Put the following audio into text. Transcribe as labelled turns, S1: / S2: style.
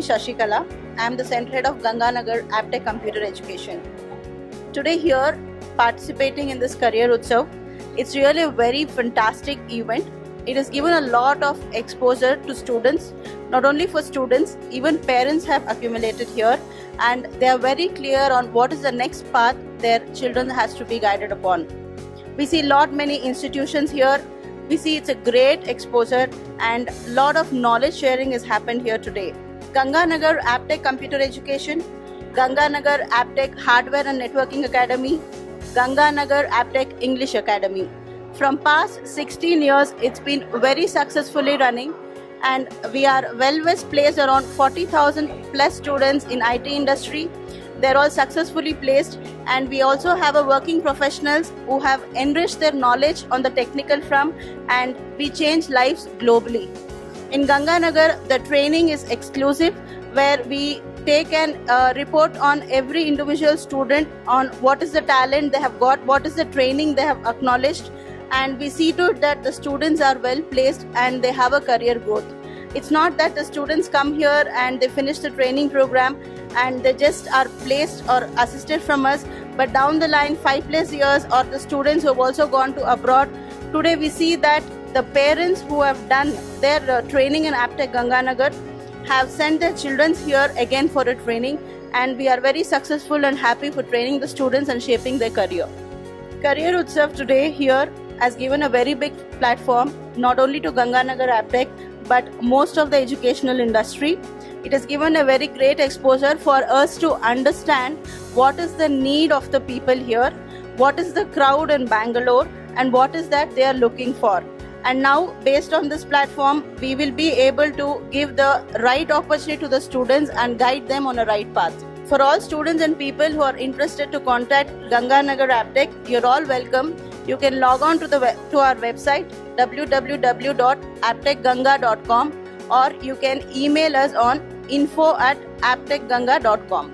S1: is Shashikala. I am the Center Head of Ganganagar Aptech Computer Education. Today here, participating in this Career Utsav, it's really a very fantastic event. It has given a lot of exposure to students. Not only for students, even parents have accumulated here, and they are very clear on what is the next path their children has to be guided upon. We see many institutions here. We see it's a great exposure and lot of knowledge sharing has happened here today. Ganganagar Aptech Computer Education, Ganganagar Aptech Hardware and Networking Academy, Ganganagar Aptech English Academy. From past 16 years, it's been very successfully running, and we are well placed around 40,000 plus students in IT industry. They're all successfully placed, and we also have a working professionals who have enriched their knowledge on the technical front, and we change lives globally. In Ganganagar, the training is exclusive, where we take and report on every individual student on what is the talent they have got, what is the training they have acknowledged, and we see to it that the students are well placed and they have a career growth. It's not that the students come here and they finish the training program and they just are placed or assisted from us, but down the line 5+ years, or the students who have also gone to abroad, today we see that the parents who have done their training in Aptech Ganganagar have sent their children here again for a training, and we are very successful and happy for training the students and shaping their career. Career Utsav today here has given a very big platform not only to Ganganagar Aptech but most of the educational industry. It has given a very great exposure for us to understand what is the need of the people here, what is the crowd in Bangalore, and what is that they are looking for. And now, based on this platform, we will be able to give the right opportunity to the students and guide them on a right path. For all students and people who are interested to contact Ganganagar Aptech, you're all welcome. You can log on to our website www.aptechganga.com, or you can email us on info@aptechganga.com.